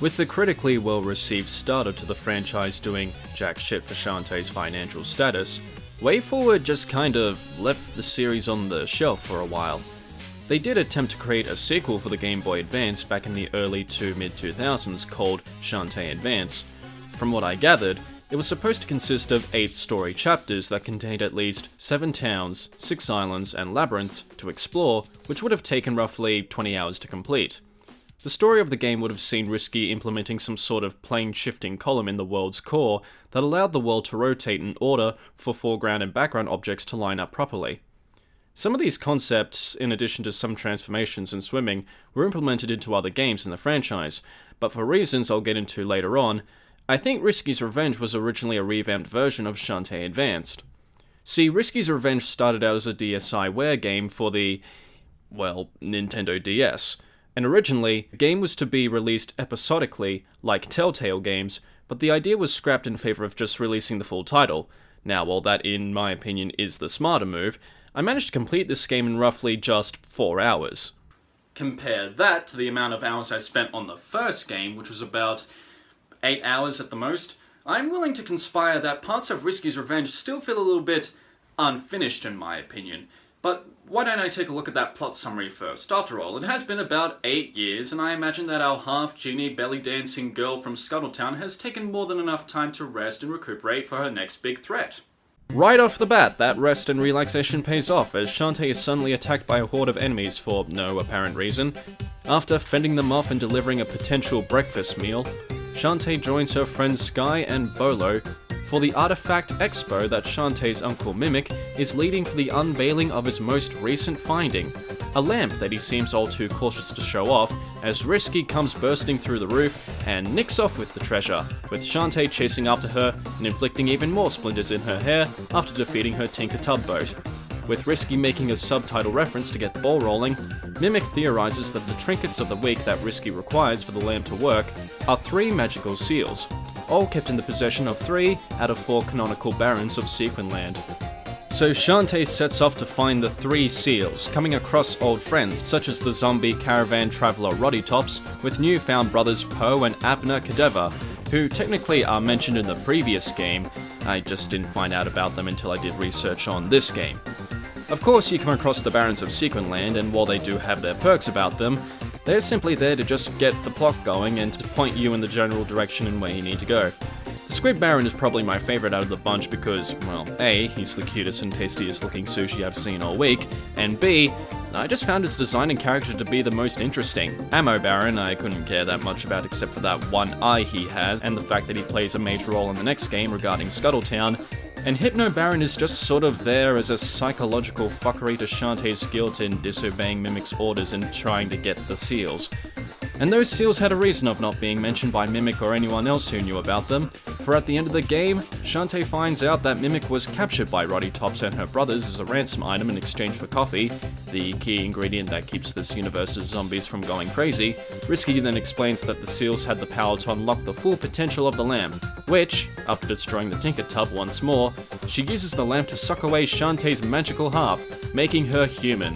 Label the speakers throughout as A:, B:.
A: With the critically well-received starter to the franchise doing jack shit for Shantae's financial status, WayForward just kind of left the series on the shelf for a while. They did attempt to create a sequel for the Game Boy Advance back in the early to mid-2000s called Shantae Advance. From what I gathered, it was supposed to consist of 8 story chapters that contained at least 7 towns, 6 islands, and labyrinths to explore, which would have taken roughly 20 hours to complete. The story of the game would have seen Risky implementing some sort of plane-shifting column in the world's core that allowed the world to rotate in order for foreground and background objects to line up properly. Some of these concepts, in addition to some transformations and swimming, were implemented into other games in the franchise, but for reasons I'll get into later on, I think Risky's Revenge was originally a revamped version of Shantae Advanced. See, Risky's Revenge started out as a DSiWare game for the, Nintendo DS, and originally, the game was to be released episodically, like Telltale games, but the idea was scrapped in favor of just releasing the full title. Now, while that, in my opinion, is the smarter move, I managed to complete this game in roughly just 4 hours. Compare that to the amount of hours I spent on the first game, which was about 8 hours at the most. I'm willing to conspire that parts of Risky's Revenge still feel a little bit unfinished in my opinion. But why don't I take a look at that plot summary first? After all, it has been about 8 years, and I imagine that our half-genie, belly-dancing girl from Scuttletown has taken more than enough time to rest and recuperate for her next big threat. Right off the bat, that rest and relaxation pays off as Shantae is suddenly attacked by a horde of enemies for no apparent reason. After fending them off and delivering a potential breakfast meal, Shantae joins her friends Sky and Bolo for the Artifact Expo that Shantae's uncle Mimic is leading for the unveiling of his most recent finding, a lamp that he seems all too cautious to show off as Risky comes bursting through the roof and nicks off with the treasure, with Shantae chasing after her and inflicting even more splinters in her hair after defeating her Tinker Tubboat. With Risky making a subtitle reference to get the ball rolling, Mimic theorizes that the trinkets of the week that Risky requires for the lamp to work are 3 magical seals, all kept in the possession of 3 out of 4 canonical barons of Sequinland. So Shantae sets off to find the 3 seals, coming across old friends such as the zombie caravan traveller Roddy Tops, with newfound brothers Poe and Abner Kadeva, who technically are mentioned in the previous game. I just didn't find out about them until I did research on this game. Of course, you come across the Barons of Sequinland, and while they do have their perks about them, they're simply there to just get the plot going and to point you in the general direction and where you need to go. The Squid Baron is probably my favourite out of the bunch because, well, A, he's the cutest and tastiest looking sushi I've seen all week, and B, I just found his design and character to be the most interesting. Ammo Baron I couldn't care that much about except for that one eye he has, and the fact that he plays a major role in the next game regarding Scuttletown, and Hypno Baron is just sort of there as a psychological fuckery to Shantae's guilt in disobeying Mimic's orders and trying to get the seals. And those seals had a reason of not being mentioned by Mimic or anyone else who knew about them, for at the end of the game, Shantae finds out that Mimic was captured by Roddy Tops and her brothers as a ransom item in exchange for coffee, the key ingredient that keeps this universe's zombies from going crazy. Risky then explains that the seals had the power to unlock the full potential of the lamp, which, after destroying the Tinker Tub once more, she uses the lamp to suck away Shantae's magical half, making her human.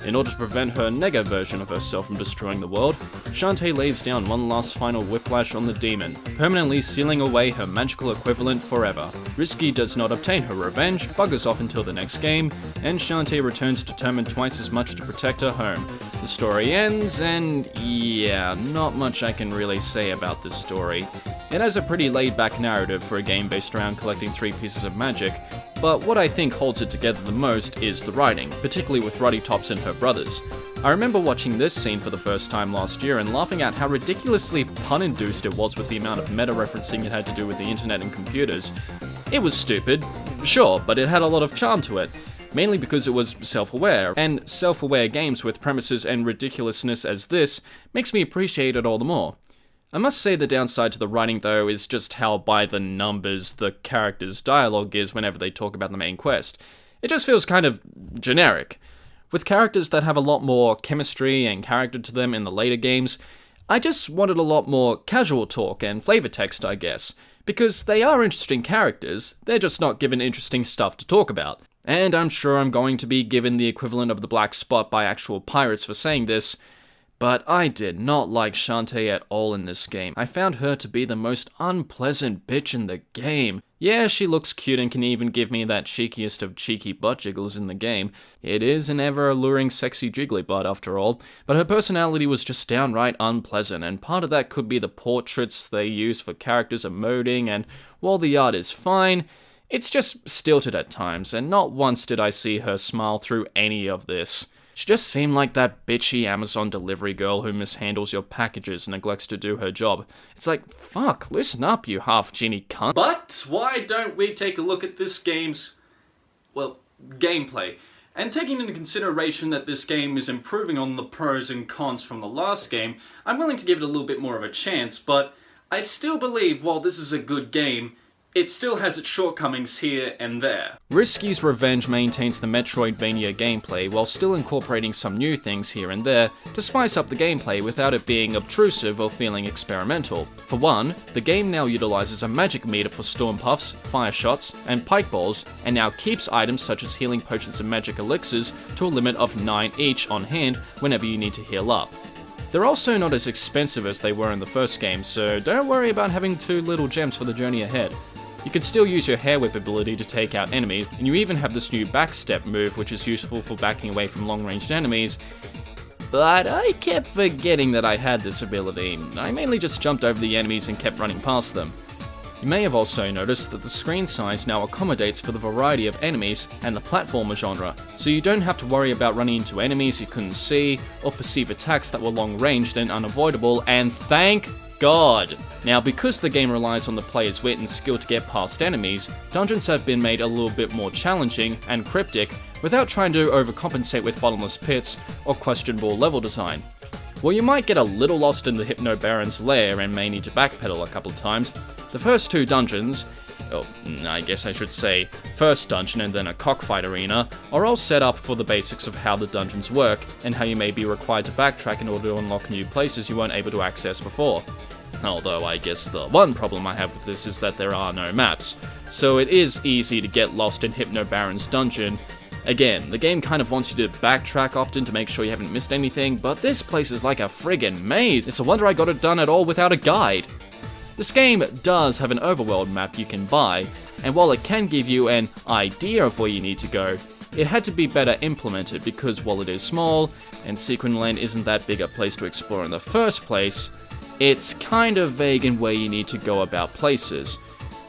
A: In order to prevent her nega version of herself from destroying the world, Shantae lays down one last final whiplash on the demon, permanently sealing away her magical equivalent forever. Risky does not obtain her revenge, buggers off until the next game, and Shantae returns determined twice as much to protect her home. The story ends, and yeah, not much I can really say about this story. It has a pretty laid-back narrative for a game based around collecting 3 pieces of magic, but what I think holds it together the most is the writing, particularly with Roddy Tops and her brothers. I remember watching this scene for the first time last year and laughing at how ridiculously pun-induced it was with the amount of meta-referencing it had to do with the internet and computers. It was stupid, sure, but it had a lot of charm to it, mainly because it was self-aware, and self-aware games with premises and ridiculousness as this makes me appreciate it all the more. I must say the downside to the writing though is just how by the numbers the characters' dialogue is whenever they talk about the main quest. It just feels kind of generic. With characters that have a lot more chemistry and character to them in the later games, I just wanted a lot more casual talk and flavor text, I guess. Because they are interesting characters, they're just not given interesting stuff to talk about. And I'm sure I'm going to be given the equivalent of the black spot by actual pirates for saying this, But I did not like Shantae at all in this game. I found her to be the most unpleasant bitch in the game. Yeah, she looks cute and can even give me that cheekiest of cheeky butt jiggles in the game. It is an ever-alluring sexy jiggly butt after all, but her personality was just downright unpleasant, and part of that could be the portraits they use for characters emoting, and while the art is fine, it's just stilted at times, and not once did I see her smile through any of this. She just seemed like that bitchy Amazon delivery girl who mishandles your packages and neglects to do her job. It's like, fuck, listen up, you half-genie cunt. But why don't we take a look at this game's, well, gameplay? And taking into consideration that this game is improving on the pros and cons from the last game, I'm willing to give it a little bit more of a chance, but I still believe while this is a good game, it still has its shortcomings here and there. Risky's Revenge maintains the Metroidvania gameplay while still incorporating some new things here and there to spice up the gameplay without it being obtrusive or feeling experimental. For one, the game now utilizes a magic meter for storm puffs, fire shots, and pike balls, and now keeps items such as healing potions and magic elixirs to a limit of 9 each on hand whenever you need to heal up. They're also not as expensive as they were in the first game, so don't worry about having too little gems for the journey ahead. You can still use your hair whip ability to take out enemies, and you even have this new backstep move which is useful for backing away from long-ranged enemies. But I kept forgetting that I had this ability. I mainly just jumped over the enemies and kept running past them. You may have also noticed that the screen size now accommodates for the variety of enemies and the platformer genre, so you don't have to worry about running into enemies you couldn't see, or perceive attacks that were long-ranged and unavoidable, and thank God! Now, because the game relies on the player's wit and skill to get past enemies, dungeons have been made a little bit more challenging and cryptic without trying to overcompensate with bottomless pits or questionable level design. While you might get a little lost in the Hypno Baron's lair and may need to backpedal a couple times, the first two dungeons, I guess I should say first dungeon and then a cockfight arena, are all set up for the basics of how the dungeons work and how you may be required to backtrack in order to unlock new places you weren't able to access before. Although I guess the one problem I have with this is that there are no maps, so it is easy to get lost in Hypno Baron's dungeon. Again, the game kind of wants you to backtrack often to make sure you haven't missed anything, but this place is like a friggin' maze. It's a wonder I got it done at all without a guide. This game does have an overworld map you can buy, and while it can give you an idea of where you need to go, it had to be better implemented because while it is small, and Sequin Land isn't that big a place to explore in the first place, it's kind of vague in where you need to go about places.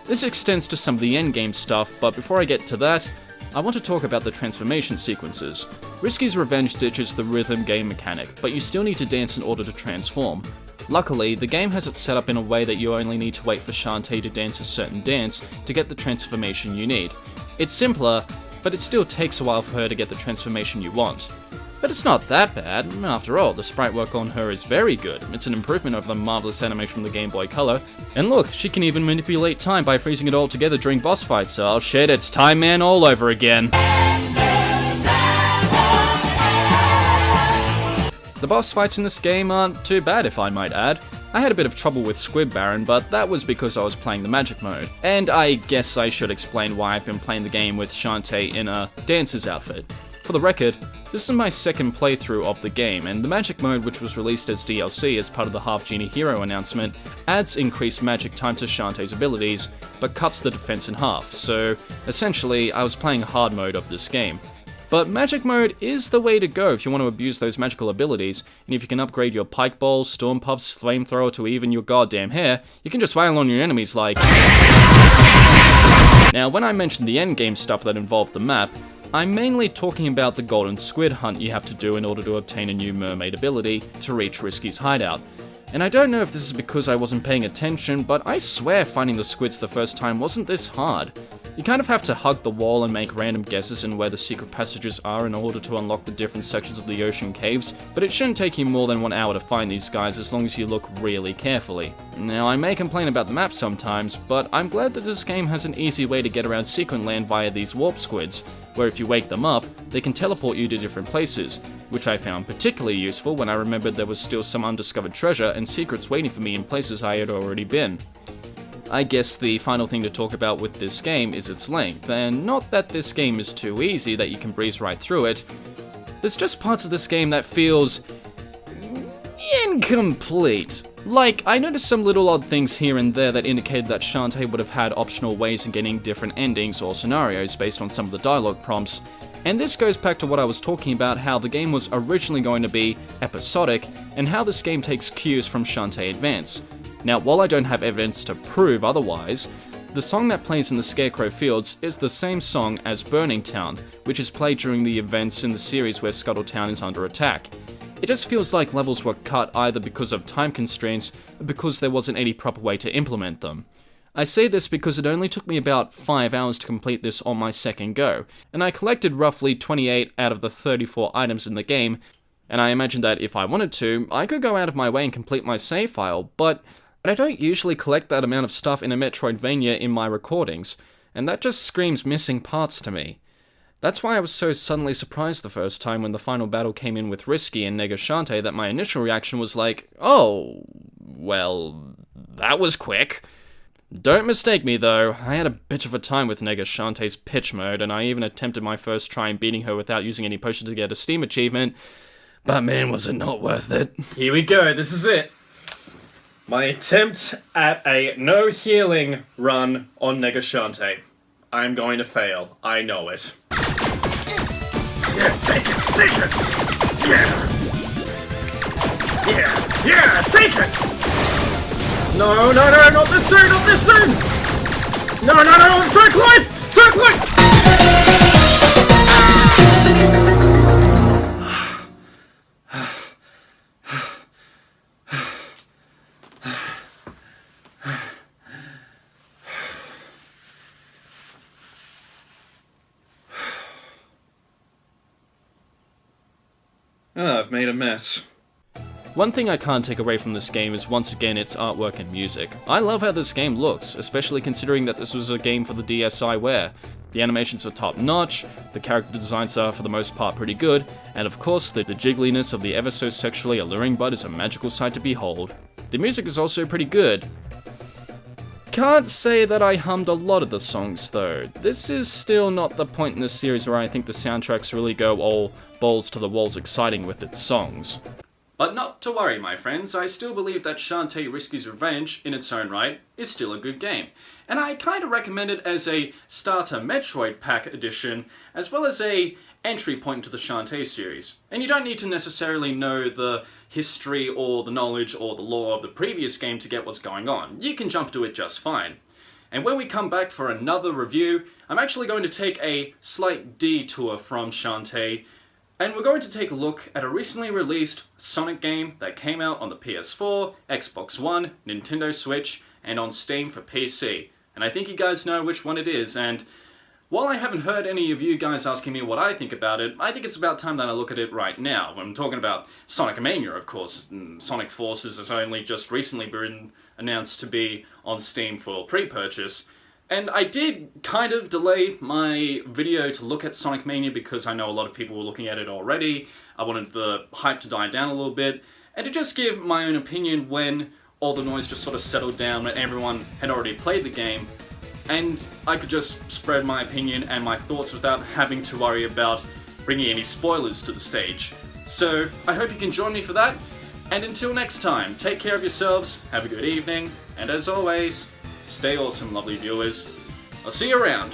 A: This extends to some of the endgame stuff, but before I get to that, I want to talk about the transformation sequences. Risky's Revenge ditches the rhythm game mechanic, but you still need to dance in order to transform. Luckily, the game has it set up in a way that you only need to wait for Shantae to dance a certain dance to get the transformation you need. It's simpler, but it still takes a while for her to get the transformation you want. But it's not that bad. After all, the sprite work on her is very good. It's an improvement over the marvelous animation from the Game Boy Color. And look, she can even manipulate time by freezing it all together during boss fights. Oh shit, it's Time Man all over again. The boss fights in this game aren't too bad, if I might add. I had a bit of trouble with Squid Baron, but that was because I was playing the magic mode. And I guess I should explain why I've been playing the game with Shantae in a dancer's outfit. For the record, this is my second playthrough of the game, and the magic mode, which was released as DLC as part of the Half Genie Hero announcement, adds increased magic time to Shantae's abilities, but cuts the defense in half, so essentially I was playing hard mode of this game. But magic mode is the way to go if you want to abuse those magical abilities, and if you can upgrade your pike balls, storm puffs, flamethrower to even your goddamn hair, you can just wail on your enemies like... Now, when I mentioned the endgame stuff that involved the map, I'm mainly talking about the golden squid hunt you have to do in order to obtain a new mermaid ability to reach Risky's hideout. And I don't know if this is because I wasn't paying attention, but I swear finding the squids the first time wasn't this hard. You kind of have to hug the wall and make random guesses in where the secret passages are in order to unlock the different sections of the ocean caves, but it shouldn't take you more than 1 hour to find these guys as long as you look really carefully. Now, I may complain about the map sometimes, but I'm glad that this game has an easy way to get around Sequin Land via these warp squids, where if you wake them up, they can teleport you to different places, which I found particularly useful when I remembered there was still some undiscovered treasure and secrets waiting for me in places I had already been. I guess the final thing to talk about with this game is its length, and not that this game is too easy that you can breeze right through it. There's just parts of this game that feels incomplete. Like, I noticed some little odd things here and there that indicated that Shantae would have had optional ways in getting different endings or scenarios based on some of the dialogue prompts, and this goes back to what I was talking about, how the game was originally going to be episodic, and how this game takes cues from Shantae Advance. Now, while I don't have evidence to prove otherwise, the song that plays in the Scarecrow Fields is the same song as Burning Town, which is played during the events in the series where Scuttletown is under attack. It just feels like levels were cut either because of time constraints or because there wasn't any proper way to implement them. I say this because it only took me about 5 hours to complete this on my second go, and I collected roughly 28 out of the 34 items in the game, and I imagine that if I wanted to, I could go out of my way and complete my save file, but I don't usually collect that amount of stuff in a Metroidvania in my recordings, and that just screams missing parts to me. That's why I was so suddenly surprised the first time when the final battle came in with Risky and Nega Shantae that my initial reaction was like, oh, well, that was quick. Don't mistake me though, I had a bit of a time with Nega Shantae's pitch mode, and I even attempted my first try in beating her without using any potion to get a Steam achievement, but man was it not worth it. Here we go, this is it. My attempt at a no healing run on Nega Shantae. I'm going to fail, I know it. Yeah, take it! Yeah! Yeah, take it! No, not this soon! No, I'm so close! I've made a mess. One thing I can't take away from this game is once again its artwork and music. I love how this game looks, especially considering that this was a game for the DSiWare. The animations are top notch, the character designs are for the most part pretty good, and of course the jiggliness of the ever so sexually alluring bud is a magical sight to behold. The music is also pretty good. Can't say that I hummed a lot of the songs though. This is still not the point in the series where I think the soundtracks really go all balls to the walls exciting with its songs. But not to worry, my friends, I still believe that Shantae Risky's Revenge, in its own right, is still a good game. And I kinda recommend it as a starter Metroid Pack edition, as well as a entry point into the Shantae series. And you don't need to necessarily know the history or the knowledge or the lore of the previous game to get what's going on. You can jump to it just fine. And when we come back for another review, I'm actually going to take a slight detour from Shantae, and we're going to take a look at a recently released Sonic game that came out on the PS4, Xbox One, Nintendo Switch, and on Steam for PC. And I think you guys know which one it is, and while I haven't heard any of you guys asking me what I think about it, I think it's about time that I look at it right now. I'm talking about Sonic Mania, of course. Sonic Forces has only just recently been announced to be on Steam for pre-purchase. And I did kind of delay my video to look at Sonic Mania because I know a lot of people were looking at it already. I wanted the hype to die down a little bit, and to just give my own opinion when all the noise just sort of settled down and everyone had already played the game, and I could just spread my opinion and my thoughts without having to worry about bringing any spoilers to the stage. So, I hope you can join me for that, and until next time, take care of yourselves, have a good evening, and as always, stay awesome, lovely viewers. I'll see you around.